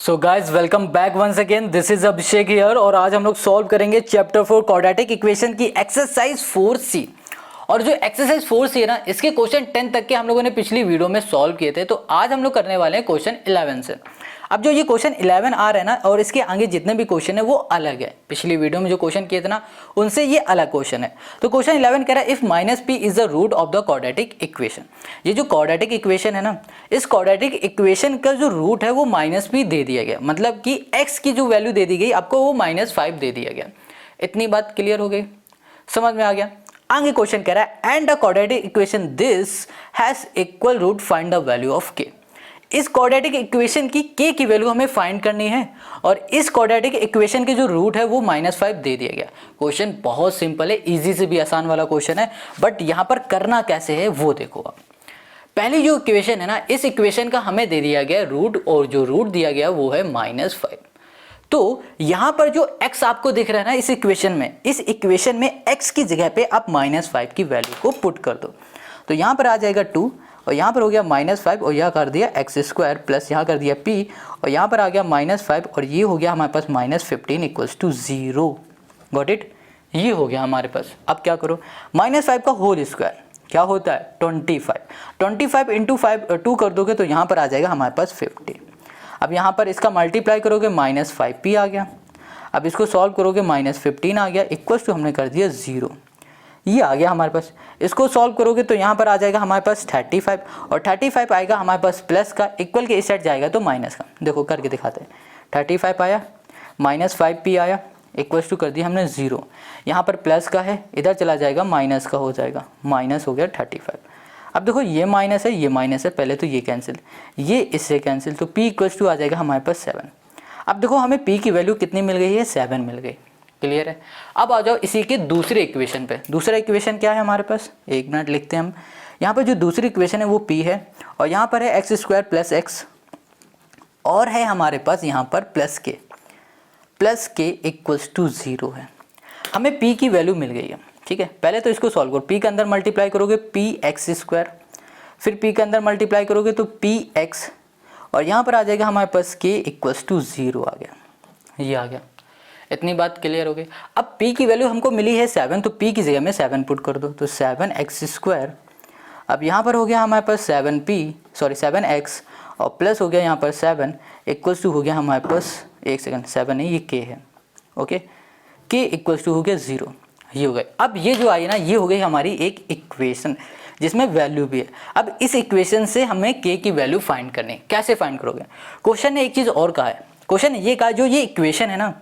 So guys welcome back once again, this is Abhishek here और आज हम लोग सॉल्व करेंगे चैप्टर 4 क्वाड्रेटिक इक्वेशन की एक्सरसाइज 4C। और जो एक्सरसाइज 4C है ना, इसके क्वेश्चन 10 तक के हम लोगों ने पिछली वीडियो में सॉल्व किए थे। तो आज हम लोग करने वाले हैं क्वेश्चन 11 से। अब जो ये क्वेश्चन 11 आ रहा है ना, और इसके आगे जितने भी क्वेश्चन है वो अलग है। पिछली वीडियो में जो क्वेश्चन किए थे ना, उनसे ये अलग क्वेश्चन है। तो क्वेश्चन 11 कह रहा है if minus p is the root of the quadratic equation. ये जो क्वाड्रेटिक इक्वेशन है ना, इस क्वाड्रेटिक इक्वेशन का जो रूट है वो माइनस पी दे दिया गया, मतलब कि एक्स की जो वैल्यू दे दी गई आपको वो -5 दे दिया गया। इतनी बात क्लियर हो गई, समझ में आ गया। आगे क्वेश्चन कह रहा है and the quadratic equation this has equal root, find the value of k. इस क्वाड्रेटिक इक्वेशन की के की वैल्यू हमें फाइंड करनी है और इस क्वाड्रेटिक इक्वेशन के जो रूट है वो -5 दे दिया गया। क्वेश्चन बहुत सिंपल है, इजी से भी आसान वाला क्वेश्चन है, बट यहाँ पर करना कैसे है वो देखो। आप पहली जो इक्वेशन है ना, इस इक्वेशन का हमें दे दिया गया रूट, और जो रूट दिया गया वो है -5। तो यहाँ पर जो x आपको दिख रहा है ना इस इक्वेशन में x की जगह पे आप -5 की वैल्यू को पुट कर दो। तो यहाँ पर आ जाएगा 2 और यहाँ पर हो गया -5 और यह कर दिया x² प्लस यहाँ कर दिया p और यहाँ पर आ गया -5 और ये हो गया हमारे पास -15 = 0। गॉट इट, ये हो गया हमारे पास। अब क्या करो, -5 का होल स्क्वायर क्या होता है 25 × 2 कर दोगे तो यहाँ पर आ जाएगा हमारे पास 50। अब यहाँ पर इसका मल्टीप्लाई करोगे -5p आ गया। अब इसको सॉल्व करोगे -15 आ गया, इक्वल्स टू हमने कर दिया 0, ये आ गया हमारे पास। इसको सॉल्व करोगे तो यहाँ पर आ जाएगा हमारे पास 35 और 35 आएगा हमारे पास प्लस का, इक्वल के इस साइड जाएगा तो माइनस का। देखो करके दिखाते हैं, 35 आया, -5p आया, इक्वल्स टू कर दिया हमने 0। यहाँ पर प्लस का है, इधर चला जाएगा माइनस का हो जाएगा, माइनस हो गया 35। अब देखो ये माइनस है, ये माइनस है, पहले तो ये कैंसिल, ये इससे कैंसिल, तो p = आ जाएगा हमारे पास 7। अब देखो हमें p की वैल्यू कितनी मिल गई है, 7 मिल गई। क्लियर है। अब आ जाओ इसी के दूसरे इक्वेशन पे। दूसरा इक्वेशन क्या है हमारे पास, एक मिनट लिखते हैं हम। यहाँ पर जो दूसरी इक्वेशन है वो p है और यहाँ पर है x² + x और है हमारे पास यहाँ पर प्लस के = 0 है। हमें p की वैल्यू मिल गई है, ठीक है। पहले तो इसको सॉल्व करो, p के अंदर मल्टीप्लाई करोगे px², फिर p के अंदर मल्टीप्लाई करोगे तो px और यहाँ पर आ जाएगा हमारे पास k = 0 आ गया, ये आ गया। इतनी बात क्लियर हो गई। अब p की वैल्यू हमको मिली है 7, तो p की जगह में 7 पुट कर दो, तो 7x²। अब यहाँ पर हो गया हमारे पास 7x और प्लस हो गया यहाँ पर 7 = हो गया हमारे पास, एक सेकंड, 7 नहीं ये k है, ओके, k = हो गया 0, ये हो गया। अब ये जो आई ना, ये हो गई हमारी एक इक्वेशन जिसमें वैल्यू भी है। अब इस इक्वेशन से हमें k की वैल्यू फाइंड करनी है। कैसे फाइंड करोगे, क्वेश्चन ने एक चीज़ और कहा है। क्वेश्चन ने ये कहा जो ये इक्वेशन है ना,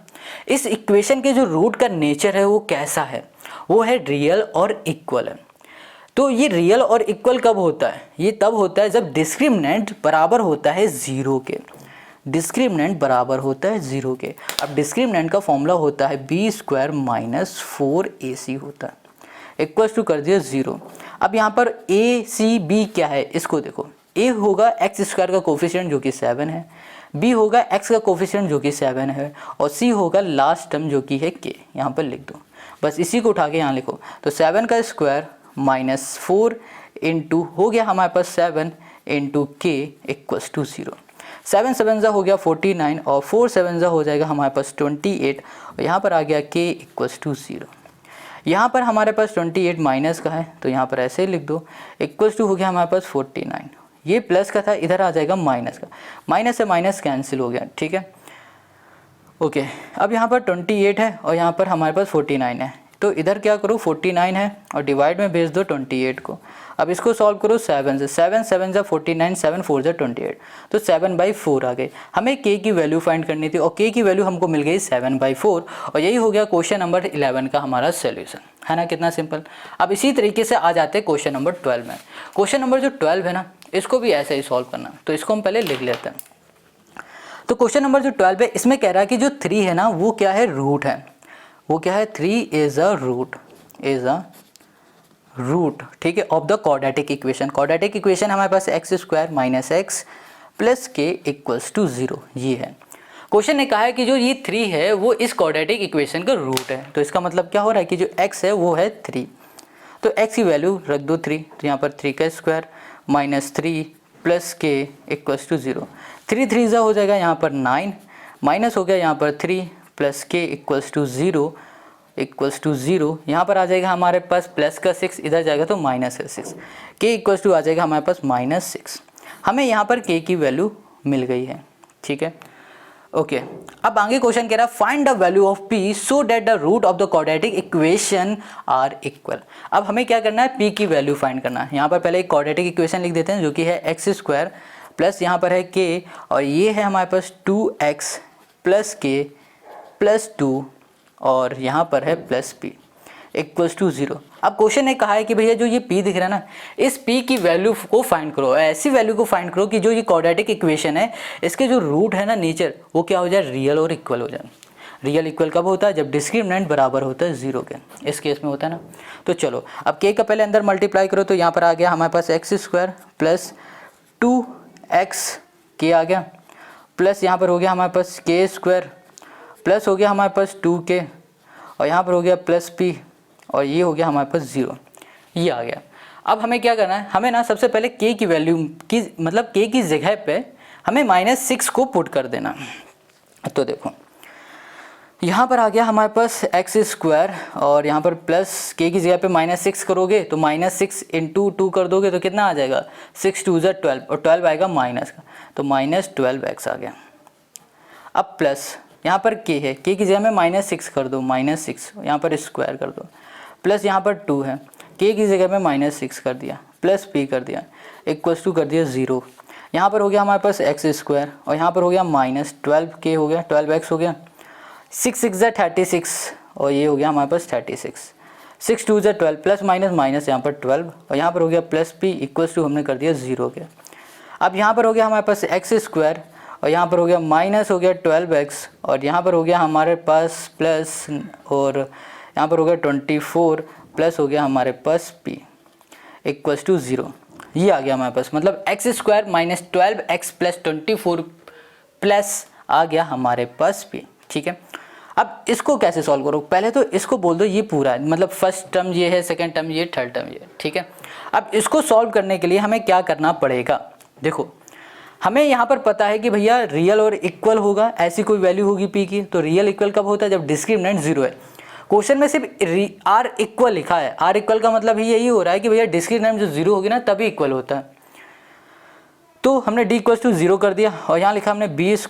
इस इक्वेशन के जो रूट का नेचर है वो कैसा है, वो है रियल और इक्वल है। तो ये रियल और इक्वल कब होता है, ये तब होता है जब डिस्क्रिमिनेंट बराबर होता है 0 के। डिस्क्रिमिनेंट बराबर होता है 0 के। अब डिस्क्रिमिनेंट का फॉर्मूला होता है b² - 4ac होता है, इक्वल्स टू कर दिया 0। अब यहाँ पर a c b क्या है, इसको देखो। a होगा x² का कोफिशिएंट जो कि 7 है, b होगा x का कोफिशिएंट जो कि 7 है और c होगा लास्ट टर्म जो कि है k। यहाँ पर लिख दो, बस इसी को उठा के यहाँ लिखो। तो 7 का स्क्वायर -4 इंटू हो गया हमारे पास 7 इंटू k = 0। 7 7 हो गया 49 और 4 7 हो जाएगा हमारे पास 28 और यहाँ पर आ गया k = 0। यहाँ पर हमारे पास 28 माइनस का है तो यहाँ पर ऐसे ही लिख दो, = हो गया हमारे पास 49। ये प्लस का था, इधर आ जाएगा माइनस का, माइनस से माइनस कैंसिल हो गया, ठीक है, ओके। अब यहाँ पर 28 है और यहाँ पर हमारे पास 49 है, तो इधर क्या करो 49 है और डिवाइड में भेज दो 28 को। अब इसको सॉल्व करो 7 से, 7 7 = 49, 7 4 = 28, तो 7/4 आ गए। हमें k की वैल्यू फाइंड करनी थी और k की वैल्यू हमको मिल गई 7/4 और यही हो गया क्वेश्चन नंबर 11 का हमारा सोल्यूशन, है ना, कितना सिंपल। अब इसी तरीके से आ जाते हैं क्वेश्चन नंबर 12 में। क्वेश्चन नंबर जो 12 है ना, इसको भी ऐसे ही सॉल्व करना, तो इसको हम पहले लिख लेते हैं। तो क्वेश्चन नंबर जो 12 है, इसमें कह रहा है कि जो 3 है ना वो क्या है, रूट है। वो क्या है, 3 इज अ रूट, ठीक है, of the quadratic equation. Quadratic equation हमारे पास x² - x + k = 0, ये है। क्वेश्चन ने कहा है कि जो ये 3 है वो इस क्वाड्रेटिक इक्वेशन का रूट है। तो इसका मतलब क्या हो रहा है कि जो x है वो है 3, तो x की वैल्यू रख दो 3, तो यहाँ पर 3 का स्क्वायर -3 + k = 0। 3 3 हो जाएगा यहाँ पर 9, माइनस हो गया यहाँ पर 3 प्लस के इक्वल्स टू 0, यहाँ पर आ जाएगा हमारे पास प्लस का 6, इधर जाएगा तो माइनस का 6, के इक्वल्स टू आ जाएगा हमारे पास -6। हमें यहाँ पर के की वैल्यू मिल गई है, ठीक है। ओके, अब आगे क्वेश्चन कह रहा है find the value of p so that the root of the quadratic equation are equal. अब हमें क्या करना है, p की वैल्यू फाइंड करना है। यहाँ पर पहले एक क्वाड्रेटिक इक्वेशन लिख देते हैं जो कि है x² प्लस यहाँ पर है k और ये है हमारे पास 2x प्लस k प्लस 2 और यहाँ पर है प्लस p इक्वल्स टू 0। अब क्वेश्चन ने कहा है कि भैया जो ये p दिख रहा है ना, इस p की वैल्यू को फाइंड करो, ऐसी वैल्यू को फाइंड करो कि जो ये क्वाड्रेटिक इक्वेशन है इसके जो रूट है ना नीचे, वो क्या हो जाए, रियल और इक्वल हो जाए। रियल इक्वल कब होता है, जब डिस्क्रिमिनेंट बराबर होता है 0 के, इस केस में होता है ना। तो चलो अब k का पहले अंदर मल्टीप्लाई करो तो यहाँ पर आ गया हमारे पास x² प्लस 2x k आ गया, प्लस यहाँ पर हो गया हमारे पास k² प्लस हो गया हमारे पास 2k और यहाँ पर हो गया प्लस p और ये हो गया हमारे पास 0, ये आ गया। अब हमें क्या करना है, हमें ना सबसे पहले k की वैल्यू की मतलब k की जगह पे हमें -6 को पुट कर देना। तो देखो यहाँ पर आ गया हमारे पास x² और यहाँ पर प्लस k की जगह पे -6 करोगे तो -6 × 2 कर दोगे तो कितना आ जाएगा, 6 2 = 12 और 12 आएगा माइनस का, तो -12x आ गया। अब प्लस यहाँ पर k है, k की जगह में -6 कर दो, -6 यहाँ पर स्क्वायर कर दो, प्लस यहाँ पर 2 है, k की जगह में -6 कर दिया, प्लस p कर दिया, इक्वल्स टू कर दिया 0। यहाँ पर हो गया हमारे पास x² और यहाँ पर हो गया -12k हो गया, 12x हो गया, 6 6 = 36 और ये हो गया हमारे पास 36, 6 2 = 12 प्लस माइनस माइनस यहाँ पर 12 और यहाँ पर हो गया प्लस p इक्वल्स टू हमने कर दिया 0 के। अब यहाँ पर हो गया हमारे पास x² और यहाँ पर हो गया माइनस हो गया 12x और यहाँ पर हो गया हमारे पास प्लस और यहाँ पर हो गया 24 प्लस हो गया हमारे पास p इक्वल्स टू 0, ये आ गया हमारे पास, मतलब x² - 12x प्लस 24 प्लस आ गया हमारे पास p, ठीक है। अब इसको कैसे सॉल्व करो, पहले तो इसको बोल दो ये पूरा है, मतलब फर्स्ट टर्म ये है, सेकंड टर्म ये, थर्ड टर्म ये, ठीक है। अब इसको सॉल्व करने के लिए हमें क्या करना पड़ेगा, देखो हमें यहाँ पर पता है कि भैया रियल और इक्वल होगा, ऐसी कोई वैल्यू होगी p की, तो रियल इक्वल कब होता है, जब डिस्क्रिमिनेंट 0 है। क्वेश्चन में सिर्फ r इक्वल लिखा है, r इक्वल का मतलब यही हो रहा है कि भैया डिस्क्रिमिनेंट जो 0 होगी ना तभी इक्वल होता है। तो हमने d इक्वल्स टू 0 कर दिया और यहाँ लिखा हमने b² -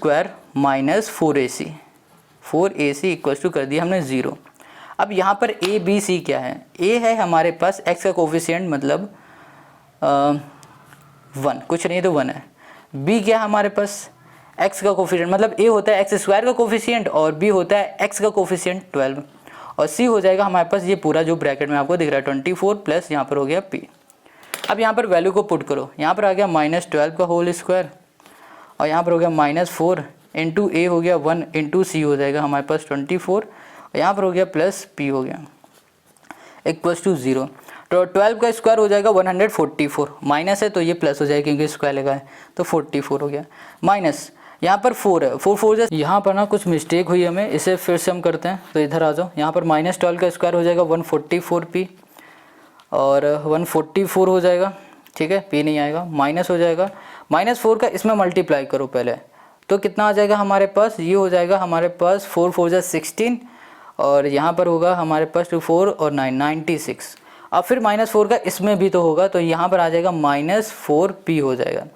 4ac इक्वल्स टू कर दिया हमने 0। अब यहाँ पर a b c क्या है, a है हमारे पास x का कोफिशिएंट मतलब 1, कुछ नहीं तो 1 है, b क्या है हमारे पास x का कोफिशिएंट मतलब a होता है x² का कोफिशिएंट और b होता है x का कोफिशिएंट 12 और c हो जाएगा हमारे पास ये पूरा जो ब्रैकेट में आपको दिख रहा है 24 प्लस यहाँ पर हो गया p। अब यहाँ पर वैल्यू को पुट करो, यहाँ पर आ गया -12 का होल स्क्वायर और यहाँ पर हो गया -4 इंटू a हो गया 1 इंटू c हो जाएगा हमारे पास 24 और यहाँ पर हो गया प्लस p हो गया इक्वल्स टू 0। तो 12 का स्क्वायर हो जाएगा 144, माइनस है तो ये प्लस हो जाएगा क्योंकि स्क्वायर लगा है, तो 44 हो गया, माइनस यहाँ पर 4 है, 4 4 यहाँ पर ना कुछ मिस्टेक हुई हमें, इसे फिर से हम करते हैं। तो इधर आ जाओ, यहाँ पर -12 का स्क्वायर हो जाएगा 144p और 144 हो जाएगा, ठीक है, p नहीं आएगा, माइनस हो जाएगा -4 का इसमें मल्टीप्लाई करो पहले, तो कितना आ जाएगा हमारे पास, ये हो जाएगा हमारे पास 4 4 = 16 और यहाँ पर होगा हमारे पास 2 4 और 9 96। अब फिर -4 का इसमें भी तो होगा, तो यहाँ पर आ जाएगा -4p हो जाएगा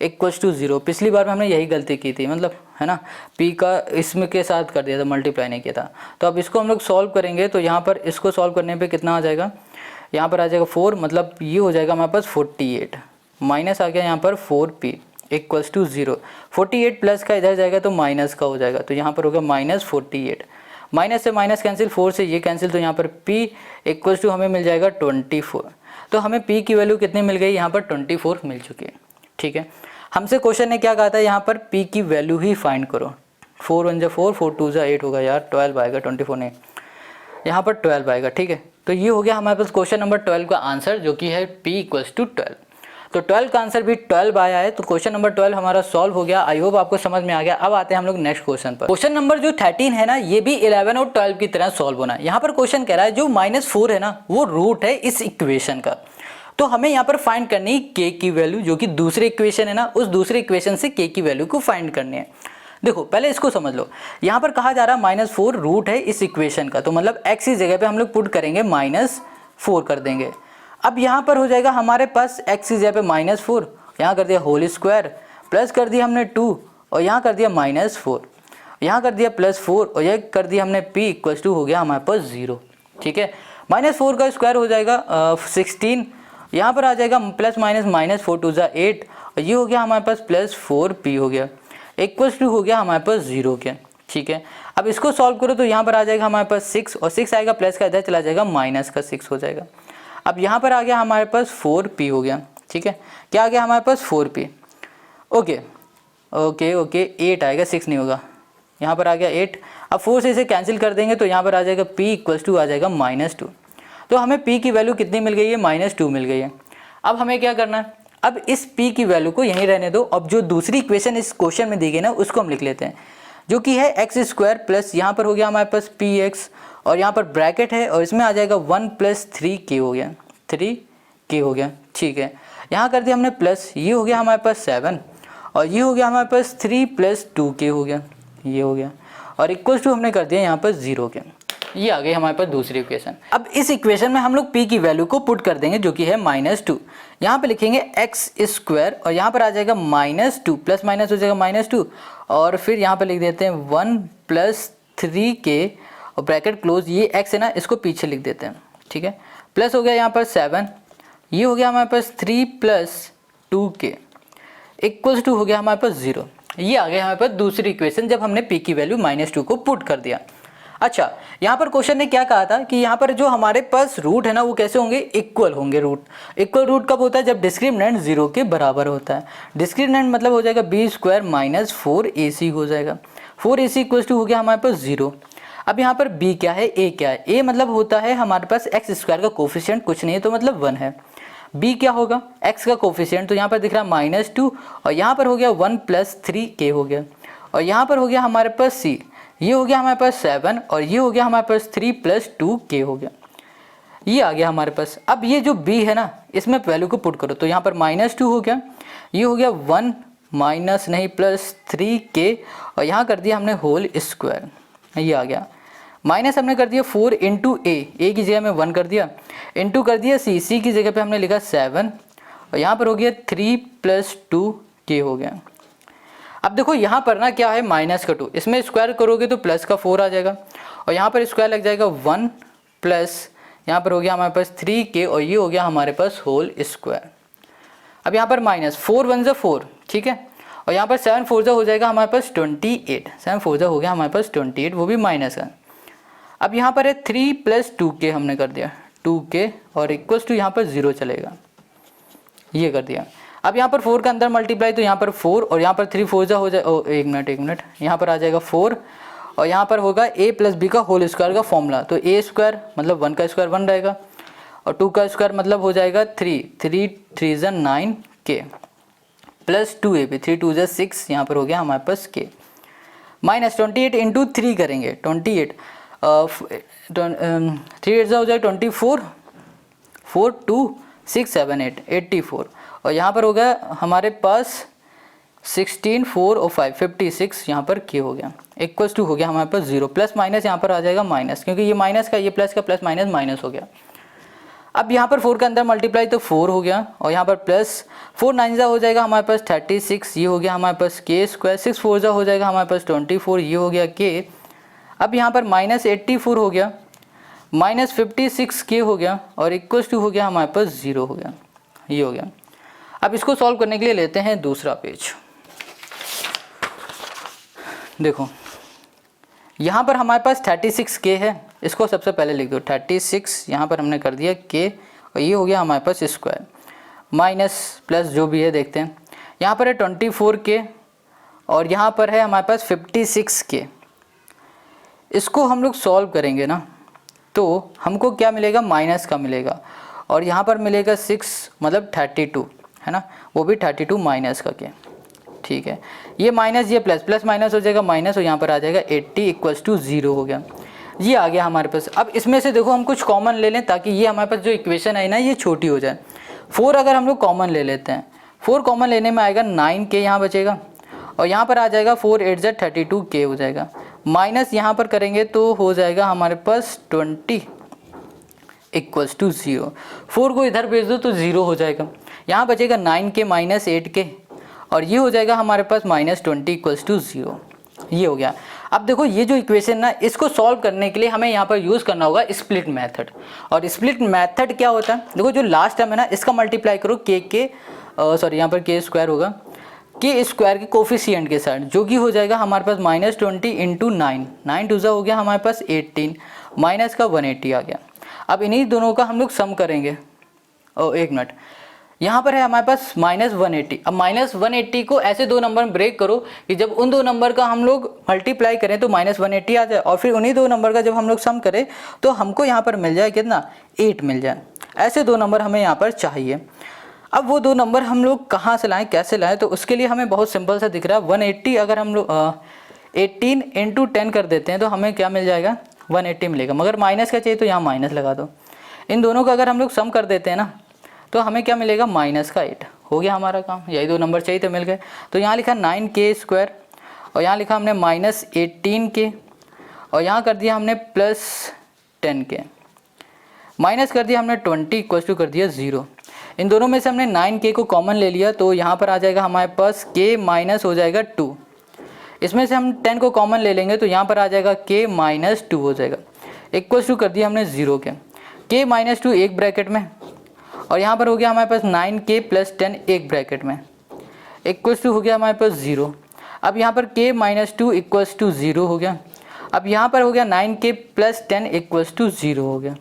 इक्वल्स टू 0। पिछली बार में हमने यही गलती की थी, मतलब है ना, p का इसमें के साथ कर दिया था, मल्टीप्लाई नहीं किया था। तो अब इसको हम लोग सॉल्व करेंगे, तो यहाँ पर इसको सॉल्व करने पे कितना आ जाएगा, यहाँ पर आ जाएगा 4, मतलब ये हो जाएगा हमारे पास 48, माइनस आ गया यहाँ पर 4p इक्वल्स टू 0। 48 प्लस का इधर जाएगा तो माइनस का हो जाएगा, तो यहाँ पर होगा -48, माइनस से माइनस कैंसिल, 4 से ये कैंसिल, तो यहाँ पर p इक्वल्स टू हमें मिल जाएगा 24। तो हमें p की वैल्यू कितनी मिल गई, यहाँ पर 24 मिल चुकी है, ठीक है। हमसे क्वेश्चन ने क्या कहा था, यहाँ पर p की वैल्यू ही फाइंड करो। 4 1 = 4, 4 2 = 8 होगा यार, 12 आएगा, 24 नहीं, यहाँ पर 12 आएगा, ठीक है। तो ये हो गया हमारे पास क्वेश्चन नंबर 12 का आंसर, जो कि है p = 12। तो 12 का आंसर भी 12 आया है, तो क्वेश्चन नंबर 12 हमारा सॉल्व हो गया। आई होप आपको समझ में आ गया। अब आते हैं हम लोग नेक्स्ट क्वेश्चन पर। क्वेश्चन नंबर जो 13 है ना, ये भी 11 और 12 की तरह सॉल्व होना है। यहाँ पर क्वेश्चन कह रहा है जो -4 है ना, वो रूट है इस इक्वेशन का। तो हमें यहाँ पर फाइंड करनी है के की वैल्यू, जो कि दूसरे इक्वेशन है ना, उस दूसरे इक्वेशन से के की वैल्यू को फाइंड करनी है। देखो पहले इसको समझ लो, यहाँ पर कहा जा रहा है -4 रूट है इस इक्वेशन का, तो मतलब x की जगह पे हम लोग पुट करेंगे -4 कर देंगे। अब यहाँ पर हो जाएगा हमारे पास x की जगह पे -4, यहाँ कर दिया होल स्क्वायर, प्लस कर दिया हमने 2 और यहाँ कर दिया -4, यहाँ कर दिया +4 और यह कर दिया हमने p इक्वल टू हो गया हमारे पास 0। ठीक है, -4 का स्क्वायर हो जाएगा 16, यहाँ पर आ जाएगा प्लस माइनस -4 2 ज़ा 8 और ये हो गया हमारे पास +4p हो गया इक्वल्स टू हो गया हमारे पास 0 के। ठीक है, अब इसको सॉल्व करो तो यहाँ पर आ जाएगा हमारे पास 6 और 6 आएगा प्लस का इधर चला जाएगा माइनस का 6 हो जाएगा। अब यहाँ पर आ गया हमारे पास 4p हो गया। ठीक है, क्या आ गया हमारे पास 4p। ओके ओके ओके 8 आएगा, 6 नहीं होगा, यहाँ पर आ गया 8। अब 4 से इसे कैंसिल कर देंगे तो यहाँ पर आ जाएगा p इक्वल्स टू आ जाएगा -2। तो हमें p की वैल्यू कितनी मिल गई है, -2 मिल गई है। अब हमें क्या करना है, अब इस p की वैल्यू को यहीं रहने दो। अब जो दूसरी इक्वेशन इस क्वेश्चन में दी गई ना उसको हम लिख लेते हैं, जो कि है x² प्लस यहाँ पर हो गया हमारे पास px और यहाँ पर ब्रैकेट है और इसमें आ जाएगा 1 + 3k हो गया, 3k हो गया। ठीक है, यहाँ कर दिया हमने प्लस, ये हो गया हमारे पास 7 और ये हो गया हमारे पास 3 + 2k हो गया, ये हो गया और इक्वल टू हमने कर दिया यहाँ पर 0 के। ये आ गई हमारे पास दूसरी इक्वेशन। अब इस इक्वेशन में हम लोग p की वैल्यू को पुट कर देंगे, जो कि है -2। यहाँ पे लिखेंगे x² और यहाँ पर आ जाएगा -2 प्लस माइनस हो जाएगा -2 और फिर यहाँ पे लिख देते हैं 1 + 3k और ब्रैकेट क्लोज, ये x है ना इसको पीछे लिख देते हैं। ठीक है, प्लस हो गया यहाँ पर 7, ये हो गया हमारे पास 3 + 2k इक्वल्स टू हो गया हमारे पास 0। ये आ गया हमारे पास दूसरी इक्वेशन जब हमने p की वैल्यू -2 को पुट कर दिया। अच्छा, यहाँ पर क्वेश्चन ने क्या कहा था कि यहाँ पर जो हमारे पास रूट है ना वो कैसे होंगे, इक्वल होंगे। इक्वल रूट कब होता है, जब डिस्क्रिमिनेंट 0 के बराबर होता है। डिस्क्रिमिनेंट मतलब हो जाएगा b² - 4ac हो जाएगा, 4ac इक्वल्स टू हो गया हमारे पास 0। अब यहाँ पर b क्या है, a क्या है, a मतलब होता है हमारे पास x² का कोफिशिएंट, कुछ नहीं है तो मतलब 1 है। b क्या होगा, x का कोफिशिएंट, तो यहाँ पर दिख रहा है -2 और यहाँ पर हो गया 1 + 3k हो गया और यहाँ पर हो गया हमारे पास c, ये हो गया हमारे पास 7 और ये हो गया हमारे पास 3 + 2k हो गया, ये आ गया हमारे पास। अब ये जो b है ना इसमें वैल्यू को पुट करो तो यहाँ पर -2 हो गया, ये हो गया 1 माइनस नहीं +3k और यहाँ कर दिया हमने होल स्क्वायर, ये आ गया। माइनस हमने कर दिया 4 × a की जगह में 1 कर दिया, इंटू कर दिया c की जगह पे हमने लिखा 7 और यहाँ पर हो गया 3 + 2k हो गया। अब देखो यहाँ पर ना क्या है -2, इसमें स्क्वायर करोगे तो प्लस का 4 आ जाएगा और यहाँ पर स्क्वायर लग जाएगा 1 प्लस यहाँ पर हो गया हमारे पास 3k और ये हो गया हमारे पास होल स्क्वायर। अब यहाँ पर -4 1 = 4, ठीक है, और यहाँ पर 7 4 हो जाएगा हमारे पास 28, 7 4 हो गया हमारे पास 28, वो भी माइनस है। अब यहाँ पर है 3 + 2k हमने कर दिया 2k और इक्वल्स टू यहाँ पर 0 चलेगा, ये कर दिया। अब यहाँ पर 4 का अंदर मल्टीप्लाई तो यहाँ पर 4 और यहाँ पर 3 4 हो जाए, एक मिनट, यहाँ पर आ जाएगा 4 और यहाँ पर होगा a + b का होल स्क्वायर का फॉर्मूला, तो a² मतलब 1 का स्क्वायर 1 रहेगा और 2 का स्क्वायर मतलब हो जाएगा 3 3 3 = 9k प्लस 2ab 3 2 = 6, यहाँ पर हो गया हमारे पास k माइनस 28 × 3 करेंगे 28 3 8 हो जाएगा 24 4 2 6 7 8 84 और यहाँ पर हो गया हमारे पास 16 4 और 5 56, यहाँ पर k हो गया इक्वल्स टू हो गया हमारे पास 0। प्लस माइनस यहाँ पर आ जाएगा माइनस, क्योंकि ये माइनस का ये प्लस का प्लस माइनस माइनस हो गया। अब यहाँ पर 4 का अंदर मल्टीप्लाई तो 4 हो गया और यहाँ पर प्लस 4 9 हो जाएगा हमारे पास 36, ये हो गया हमारे पास k², 6 4 हो जाएगा हमारे पास 24, ये हो गया k। अब यहाँ पर -84 हो गया, -56k हो गया और इक्वल्स टू हो गया हमारे पास 0 हो गया, ये हो गया। अब इसको सॉल्व करने के लिए लेते हैं दूसरा पेज। देखो यहाँ पर हमारे पास 36k है, इसको सबसे पहले लिख दो 36, यहाँ पर हमने कर दिया k और ये हो गया हमारे पास स्क्वायर माइनस प्लस जो भी है देखते हैं। यहाँ पर है 24k और यहाँ पर है हमारे पास 56k। इसको हम लोग सॉल्व करेंगे ना तो हमको क्या मिलेगा, माइनस का मिलेगा और यहाँ पर मिलेगा 6 मतलब 32 है ना, वो भी 32 माइनस का k, ठीक है। ये माइनस ये प्लस, प्लस माइनस हो जाएगा माइनस और यहाँ पर आ जाएगा 80 इक्वल्स टू 0 हो गया, ये आ गया हमारे पास। अब इसमें से देखो हम कुछ कॉमन ले लें ताकि ये हमारे पास जो इक्वेशन है ना ये छोटी हो जाए। 4 अगर हम लोग कॉमन ले लेते हैं, 4 कॉमन लेने में आएगा 9k यहाँ बचेगा और यहाँ पर आ जाएगा 4 8 ज़ा 32k हो जाएगा, माइनस यहाँ पर करेंगे तो हो जाएगा हमारे पास 20 इक्वल्स टू 0। 4 को इधर भेज दो तो 0 हो जाएगा, यहाँ बचेगा 9k माइनस 8k और ये हो जाएगा हमारे पास -20 इक्वल्स टू 0। ये हो गया। अब देखो ये जो इक्वेशन ना, इसको सॉल्व करने के लिए हमें यहाँ पर यूज़ करना होगा स्प्लिट मेथड। और स्प्लिट मेथड क्या होता है, देखो जो लास्ट टर्म है ना इसका मल्टीप्लाई करो यहाँ पर k स्क्वायर होगा, के स्क्वायर के कोफिशिएंट के साथ, जो कि हो जाएगा हमारे पास -20 इंटू 9 2 हो गया हमारे पास 18 माइनस का 180 आ गया। अब इन्हीं दोनों का हम लोग सम करेंगे। एक मिनट, यहाँ पर है हमारे पास -180। अब -180 को ऐसे दो नंबर में ब्रेक करो कि जब उन दो नंबर का हम लोग मल्टीप्लाई करें तो -180 आ जाए और फिर उन्हीं दो नंबर का जब हम लोग सम करें तो हमको यहाँ पर मिल जाए कितना, 8 मिल जाए। ऐसे दो नंबर हमें यहाँ पर चाहिए। अब वो दो नंबर हम लोग कहाँ से लाएं, कैसे लाएं, तो उसके लिए हमें बहुत सिंपल सा दिख रहा है 180। अगर हम लोग 18 इंटू 10 कर देते हैं तो हमें क्या मिल जाएगा, 180 मिलेगा। मगर माइनस का चाहिए तो यहाँ माइनस लगा दो। इन दोनों का अगर हम लोग सम कर देते हैं ना तो हमें क्या मिलेगा, -8। हो गया हमारा काम, यही दो नंबर चाहिए तो मिल गए। तो यहाँ लिखा 9k स्क्वायर और यहाँ लिखा हमने -18k और यहाँ कर दिया हमने +10k, माइनस कर दिया हमने 20 इक्वल्स टू कर दिया 0। इन दोनों में से हमने 9k को कॉमन ले लिया तो यहाँ पर आ जाएगा हमारे पास k माइनस हो जाएगा 2। इसमें से हम 10 को कॉमन ले लेंगे तो यहाँ पर आ जाएगा k -2 हो जाएगा, इक्वल्स टू कर दिया हमने 0 के। k -2 एक ब्रैकेट में और यहाँ पर हो गया हमारे पास 9k + 10 एक ब्रैकेट में, इक्वल्स टू हो गया हमारे पास 0। अब यहाँ पर k -2 इक्वल्स टू 0 हो गया। अब यहाँ पर हो गया 9k + 10 इक्वल्स टू 0 हो गया।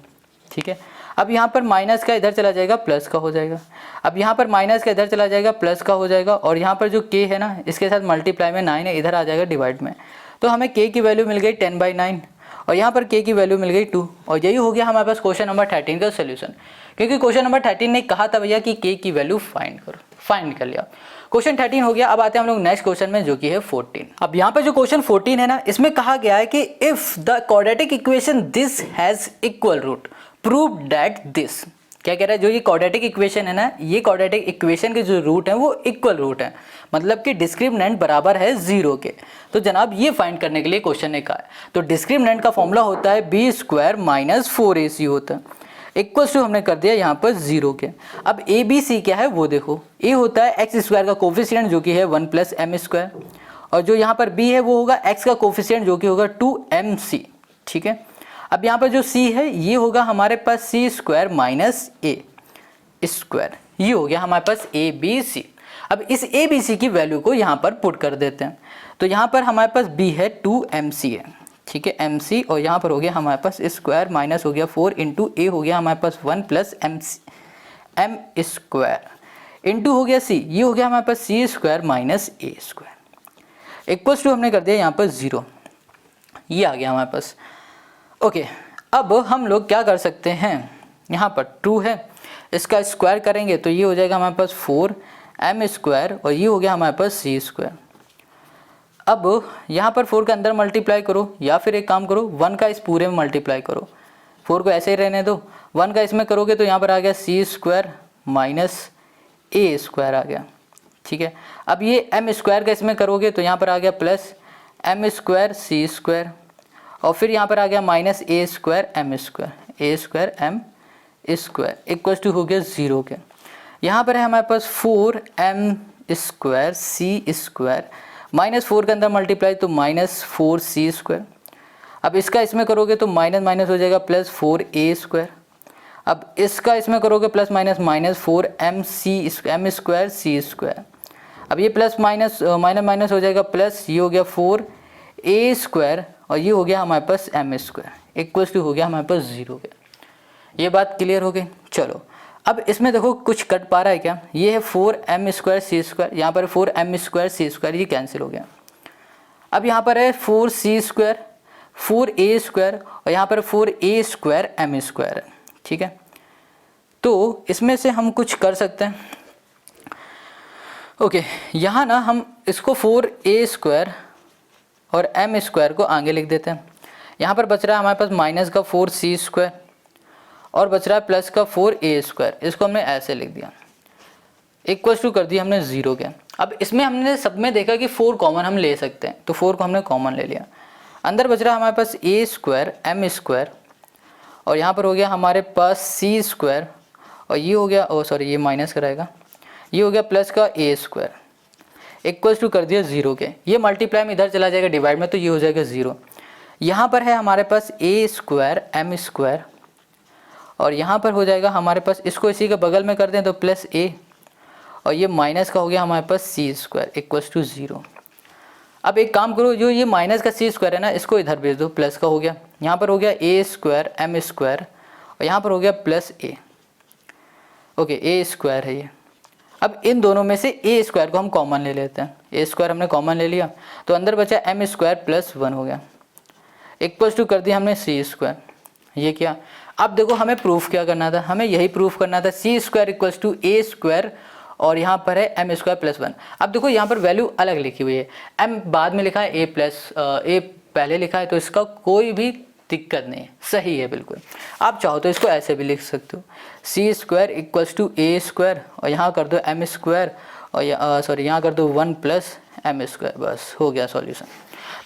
ठीक है, अब यहाँ पर माइनस का इधर चला जाएगा प्लस का हो जाएगा। अब यहाँ पर माइनस का इधर चला जाएगा प्लस का हो जाएगा और यहाँ पर जो k है ना इसके साथ मल्टीप्लाई में 9 है, इधर आ जाएगा डिवाइड में। तो हमें k की वैल्यू मिल गई 10/9 और यहाँ पर k की वैल्यू मिल गई 2 और यही हो गया हमारे पास क्वेश्चन नंबर 13 का सोल्यूशन। क्योंकि क्वेश्चन नंबर 13 ने कहा था भैया कि k की वैल्यू फाइंड करो, फाइंड कर लिया। क्वेश्चन 13 हो गया। अब आते हैं हम लोग नेक्स्ट क्वेश्चन में जो कि है 14। अब यहाँ पे जो क्वेश्चन 14 है ना इसमें कहा गया है कि if the quadratic equation this has equal root prove that this. क्या कह रहा है, जो ये क्वाड्रेटिक इक्वेशन है ना, ये क्वाड्रेटिक इक्वेशन के जो रूट हैं वो इक्वल रूट है, मतलब कि डिस्क्रिमिनेंट बराबर है 0 के। तो जनाब ये फाइंड करने के लिए क्वेश्चन ने कहा है। तो डिस्क्रिमिनेंट का फॉर्मूला होता है b² - 4ac होता है, इक्वल्स टू हमने कर दिया यहाँ पर 0 के। अब a b c क्या है वो देखो, a होता है x² का कोफिशिएंट जो कि है 1 + m² और जो यहाँ पर b है वो होगा x का कोफिशिएंट जो कि होगा 2mc। ठीक है, अब यहाँ पर जो c है ये होगा हमारे पास c² - a², ये हो गया हमारे पास a b c। अब इस a b c की वैल्यू को यहाँ पर पुट कर देते हैं। तो यहाँ पर हमारे पास b है 2mc है, ठीक है mc, और यहाँ पर हो गया हमारे पास स्क्वायर माइनस हो गया 4 इंटू a हो गया हमारे पास 1 + m² इंटू हो गया c, ये हो गया हमारे पास c² - a² इक्वल्स टू हमने कर दिया यहाँ पर 0, ये आ गया हमारे पास। ओके, अब हम लोग क्या कर सकते हैं, यहाँ पर ट्रू है, इसका स्क्वायर करेंगे तो ये हो जाएगा हमारे पास 4m² और ये हो गया हमारे पास c²। अब यहाँ पर 4 के अंदर मल्टीप्लाई करो या फिर एक काम करो 1 का इस पूरे में मल्टीप्लाई करो, 4 को ऐसे ही रहने दो, 1 का इसमें करोगे तो यहाँ पर आ गया c² - a² आ गया। ठीक है, अब ये m² का इसमें करोगे तो यहाँ पर आ गया प्लस m² c² और फिर यहाँ पर आ गया minus a² m² equals to हो गया 0 के। यहाँ पर है हमारे पास 4m² c² -4 के अंदर मल्टीप्लाई तो -4c²। अब इसका इसमें करोगे तो माइनस माइनस हो जाएगा प्लस 4a²। अब इसका इसमें करोगे प्लस माइनस -4m² c²। अब ये प्लस माइनस माइनस हो जाएगा प्लस, ये हो गया 4a² और ये हो गया हमारे पास m² इक्वल्स टू हो गया हमारे पास 0 के। ये बात क्लियर हो गई। चलो अब इसमें देखो कुछ कट पा रहा है क्या, ये है 4m² c², यहाँ पर 4m² c², ये कैंसिल हो गया। अब यहाँ पर है 4c², 4a² और यहाँ पर 4a² m² है। ठीक है, तो इसमें से हम कुछ कर सकते हैं। ओके, यहाँ ना हम इसको 4a² और m² को आगे लिख देते हैं। यहाँ पर बच रहा है हमारे पास माइनस का 4c² और बच रहा है प्लस का 4a², इसको हमने ऐसे लिख दिया। इक्वल्स टू कर दिया हमने 0 के। अब इसमें हमने सब में देखा कि 4 कॉमन हम ले सकते हैं, तो 4 को हमने कॉमन ले लिया। अंदर बच रहा हमारे पास ए स्क्वायर एम स्क्वायर, और यहाँ पर हो गया हमारे पास सी स्क्वायर, और ये हो गया, ओ सॉरी ये माइनस कराएगा, ये हो गया प्लस का ए स्क्वायर, इक्वल्स टू कर दिया 0 के। ये मल्टीप्लाई में इधर चला जाएगा डिवाइड में, तो ये हो जाएगा 0। यहाँ पर है हमारे पास ए स्क्वायर एम स्क्वायर, और यहाँ पर हो जाएगा हमारे पास, इसको इसी के बगल में कर दें तो प्लस ए, और ये माइनस का हो गया हमारे पास सी स्क्वायर इक्वल्स टू 0। अब एक काम करो, जो ये माइनस का सी स्क्वायर है ना, इसको इधर भेज दो, प्लस का हो गया, यहाँ पर हो गया ए स्क्वायर एम स्क्वायर, और यहाँ पर हो गया प्लस ए, ओके ए स्क्वायर है ये। अब इन दोनों में से ए स्क्वायर को हम कॉमन ले लेते हैं, ए स्क्वायर हमने कॉमन ले लिया, तो अंदर बचा एम स्क्वायर प्लस 1 हो गया, इक्वल्स टू कर दिया हमने सी स्क्वायर। ये क्या, अब देखो हमें प्रूफ क्या करना था, हमें यही प्रूफ करना था, c square equals to a square, और यहाँ पर है एम स्क्वायर प्लस 1। अब देखो यहाँ पर वैल्यू अलग लिखी हुई है, एम बाद में लिखा है, ए पहले लिखा है, तो इसका कोई भी दिक्कत नहीं है, सही है बिल्कुल। आप चाहो तो इसको ऐसे भी लिख सकते हो, c square equals to a square, और यहाँ कर दो एम स्क्वायर, और यहाँ कर दो 1 प्लस एम स्क्वायर, बस हो गया सॉल्यूशन।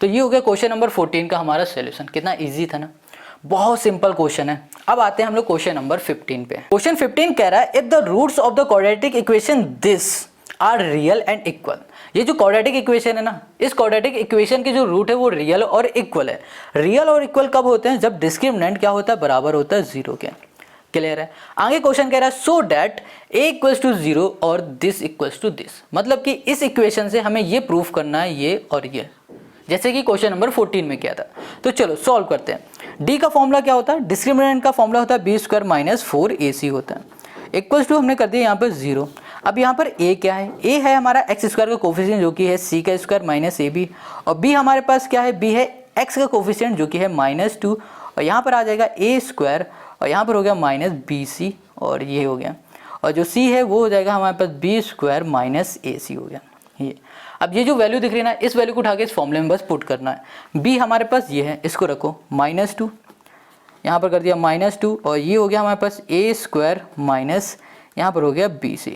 तो ये हो गया क्वेश्चन नंबर 14 का हमारा सोल्यूशन। कितना ईजी था ना, बहुत सिंपल क्वेश्चन है। अब आते हैं हम लोग क्वेश्चन नंबर 15 पे। क्वेश्चन 15 कह रहा है if the roots of the quadratic equation this are real and equal. ये जो क्वाड्रेटिक इक्वेशन है ना, इस क्वाड्रेटिक इक्वेशन की जो रूट है वो रियल और इक्वल है। रियल और इक्वल कब होते हैं, जब डिस्क्रिमिनेंट क्या होता है, बराबर होता है 0 के। क्लियर है। आगे क्वेश्चन कह रहा है so that a equals to 0 और दिस इक्वल्स टू दिस, मतलब कि इस इक्वेशन से हमें ये प्रूफ करना है, ये और ये, जैसे कि क्वेश्चन नंबर 14 में किया था। तो चलो सॉल्व करते हैं। डी का फॉर्मूला क्या होता है, डिस्क्रिमिनेंट का फॉर्मूला होता है बी स्क्वायर माइनस 4ac होता है, इक्वल्स टू हमने कर दिया यहाँ पर 0। अब यहाँ पर a क्या है, a है हमारा एक्स स्क्वायर का कोफिशिएंट जो कि है c का स्क्वायर माइनस ab, और b हमारे पास क्या है, b है x का कोफिशिएंट जो कि है -2, और यहाँ पर आ जाएगा a स्क्वायर, और यहाँ पर हो गया माइनस bc, और ये हो गया, और जो c है वो हो जाएगा हमारे पास b स्क्वायर माइनस ac हो गया ये। अब ये जो वैल्यू दिख रही है ना, इस वैल्यू को उठा के इस फॉर्मूले में बस पुट करना है। b हमारे पास ये है, इसको रखो -2, यहाँ पर कर दिया -2, और ये हो गया हमारे पास a स्क्वायर माइनस, यहाँ पर हो गया bc,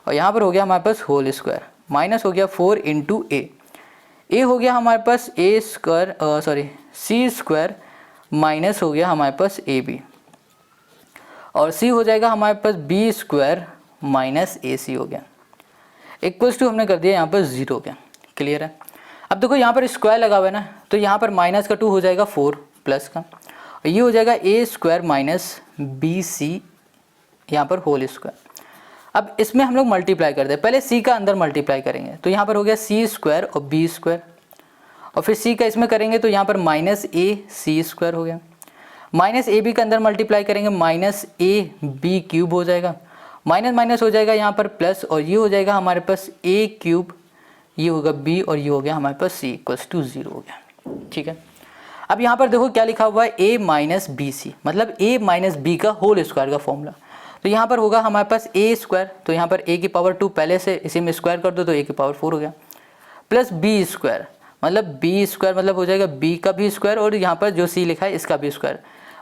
और यहाँ पर हो गया हमारे पास होल स्क्वायर, माइनस हो गया 4 इंटू a हो गया हमारे पास a square c square minus हो गया हमारे पास ab, और c हो जाएगा हमारे पास b स्क्वायर माइनस ac हो गया, इक्वल्स टू हमने कर दिया यहाँ पर 0 के। क्लियर है। अब देखो यहाँ पर स्क्वायर लगा हुआ है ना, तो यहाँ पर माइनस का 2 हो जाएगा 4 प्लस का, और ये हो जाएगा a स्क्वायर माइनस bc यहाँ पर होल स्क्वायर। अब इसमें हम लोग मल्टीप्लाई करते हैं, पहले c का अंदर मल्टीप्लाई करेंगे, तो यहाँ पर हो गया c स्क्वायर और b स्क्वायर, और फिर c का इसमें करेंगे तो यहाँ पर माइनस a c स्क्वायर हो गया, माइनस ab का अंदर मल्टीप्लाई करेंगे माइनस a b क्यूब हो जाएगा, माइनस माइनस हो जाएगा यहाँ पर प्लस, और ये हो जाएगा हमारे पास a क्यूब, ये होगा b, और ये हो गया हमारे पास c इक्वल्स टू 0 हो गया। ठीक है। अब यहाँ पर देखो क्या लिखा हुआ है, a माइनस बी सी, मतलब a माइनस बी का होल स्क्वायर का फॉर्मूला। तो यहाँ पर होगा हमारे पास a स्क्वायर, तो यहाँ पर a की पावर 2 पहले से इसी में स्क्वायर कर दो तो a की पावर 4 हो गया, प्लस b स्क्वायर, मतलब b स्क्वायर मतलब हो जाएगा b का भी स्क्वायर, और यहाँ पर जो c लिखा है इसका भी स्क्वायर,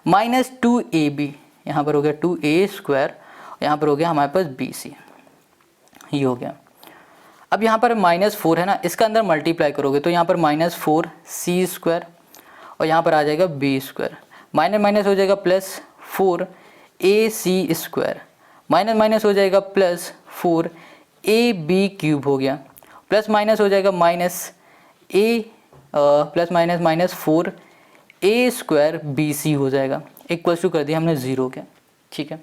माइनस 2ab, यहाँ पर हो गया 2a स्क्वायर, यहाँ पर हो गया हमारे पास bc, ये हो गया। अब यहाँ पर -4 है ना, इसका अंदर मल्टीप्लाई करोगे तो यहाँ पर -4c स्क्वायर, और यहाँ पर आ जाएगा b स्क्वायर, माइनस माइनस हो जाएगा plus 4ac square, minus minus हो जाएगा प्लस 4ab क्यूब हो गया, प्लस माइनस हो जाएगा plus minus minus 4a square bc हो जाएगा, इक्वल्स टू कर दिया हमने 0 के। ठीक है।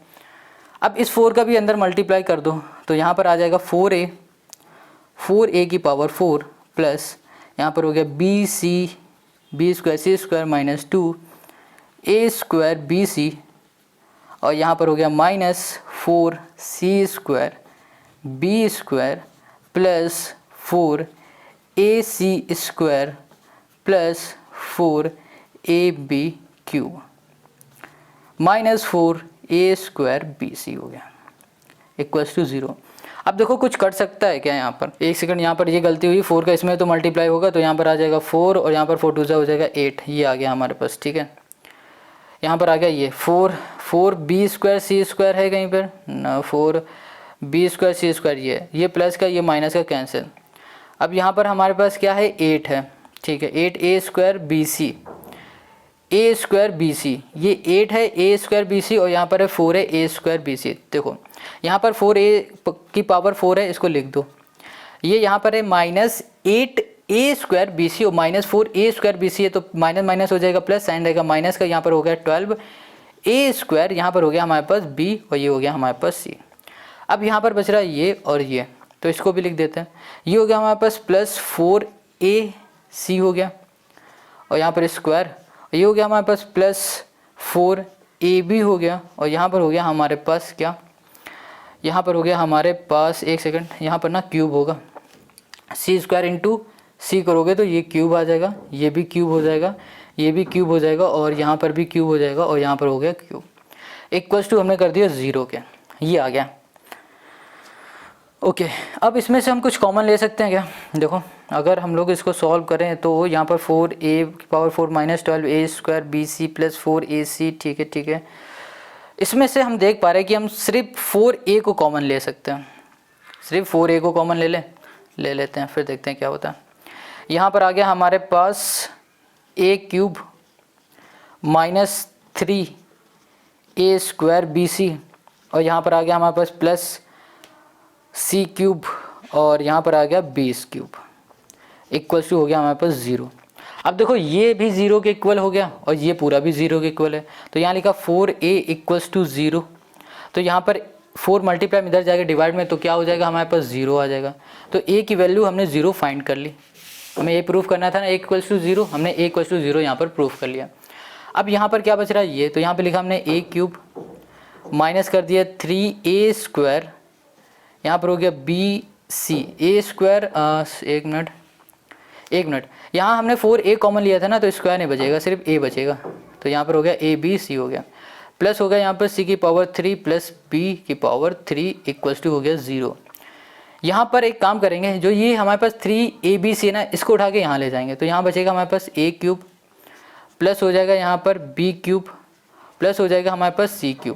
अब इस 4 का भी अंदर मल्टीप्लाई कर दो तो यहाँ पर आ जाएगा 4a की पावर 4 प्लस यहाँ पर हो गया b square c square minus 2a square bc, और यहाँ पर हो गया minus 4c square b square plus 4ac square plus 4ab cube minus 4a square bc हो गया, इक्वल्स टू 0। अब देखो कुछ कट सकता है क्या, यहाँ पर एक सेकंड, यहाँ पर ये गलती हुई, 4 का इसमें तो मल्टीप्लाई होगा तो यहाँ पर आ जाएगा 4, और यहाँ पर 4 2 हो जाएगा 8, ये आ गया हमारे पास। ठीक है। यहाँ पर आ गया ये 4b स्क्वायर c स्क्वायर है कहीं पर ना, 4 बी स्क्वायर सी स्क्वायर ये प्लस का ये माइनस का कैंसिल। अब यहाँ पर हमारे पास क्या है 8 है, ठीक है 8 ए स्क्वायर बी सी, ए स्क्वायर बी सी, ये 8 है ए स्क्वायर बी सी और यहाँ पर है 4 है ए स्क्वायर बी सी। देखो यहाँ पर 4a की पावर 4 है, इसको लिख दो। ये यहाँ पर है -8 ए स्क्वायर बी सी और -4 ए स्क्वायर बी सी है, तो माइनस माइनस हो जाएगा प्लस, साइन रहेगा माइनस का। यहाँ पर हो गया 12 ए स्क्वायर, यहाँ पर हो गया हमारे पास बी और ये हो गया हमारे पास सी। अब यहाँ पर बच रहा है ये और ये, तो इसको भी लिख देते हैं। ये हो गया हमारे पास +4 AC हो गया और यहाँ पर स्क्वायर, ये हो गया हमारे पास +4 AB हो गया और यहाँ पर हो गया हमारे पास क्या, यहाँ पर हो गया हमारे पास, एक सेकंड, यहाँ पर ना क्यूब होगा, C² इंटू C करोगे तो ये क्यूब आ जाएगा, ये भी क्यूब हो जाएगा, ये भी क्यूब हो जाएगा और यहाँ पर भी क्यूब हो जाएगा और यहाँ पर हो गया क्यूब। इक्वल्स टू हमने कर दिया 0 के, ये आ गया। ओके अब इसमें से हम कुछ कॉमन ले सकते हैं क्या? देखो अगर हम लोग इसको सॉल्व करें तो यहाँ पर 4a⁴ -12a² bc + 4ac, ठीक है। इसमें से हम देख पा रहे हैं कि हम सिर्फ 4a को कॉमन ले सकते हैं, सिर्फ 4a को कॉमन ले लेते हैं, फिर देखते हैं क्या होता है। यहाँ पर आ गया हमारे पास a³ -3a² bc और यहाँ पर आ गया हमारे पास +c³ और यहाँ पर आ गया b³ इक्वल्स टू हो गया हमारे पास 0। अब देखो ये भी 0 के इक्वल हो गया और ये पूरा भी 0 के इक्वल है, तो यहाँ लिखा 4a = 0, तो यहाँ पर 4 मल्टीप्लाई इधर जाएगा डिवाइड में, तो क्या हो जाएगा हमारे पास 0 आ जाएगा। तो a की वैल्यू हमने 0 फाइंड कर ली, हमें ये प्रूफ करना था ना a = 0, हमने a = 0 यहाँ पर प्रूफ कर लिया। अब यहाँ पर क्या बच रहा है ये, तो यहाँ पर लिखा हमने a³ माइनस कर दिया 3a², यहाँ पर हो गया bc a², एक मिनट, यहाँ हमने 4a कॉमन लिया था ना, तो स्क्वायर नहीं बचेगा, सिर्फ a बचेगा, तो यहाँ पर हो गया abc हो गया, प्लस हो गया यहाँ पर c की पावर 3 + b की पावर 3 इक्वल्स टू हो गया 0। यहाँ पर एक काम करेंगे, जो ये हमारे पास 3abc है ना, इसको उठा के यहाँ ले जाएंगे, तो यहाँ बचेगा हमारे पास a³ प्लस हो जाएगा यहाँ पर b³ प्लस हो जाएगा हमारे पास c³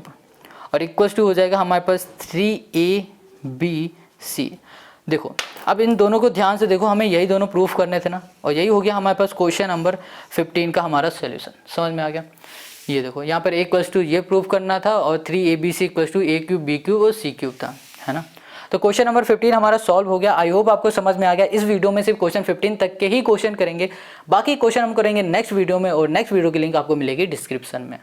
और इक्वल्स टू हो जाएगा हमारे पास 3abc। देखो अब इन दोनों को ध्यान से देखो, हमें यही दोनों प्रूफ करने थे ना, और यही हो गया हमारे पास क्वेश्चन नंबर 15 का हमारा सॉल्यूशन। समझ में आ गया? ये देखो यहाँ पर a ये प्रूफ करना था और 3abc = a³ b³ और c³ था, है ना। तो क्वेश्चन नंबर 15 हमारा सॉल्व हो गया। आई होप आपको समझ में आ गया। इस वीडियो में सिर्फ क्वेश्चन 15 तक के ही क्वेश्चन करेंगे, बाकी क्वेश्चन हम करेंगे नेक्स्ट वीडियो में, और नेक्स्ट वीडियो की लिंक आपको मिलेगी डिस्क्रिप्शन में।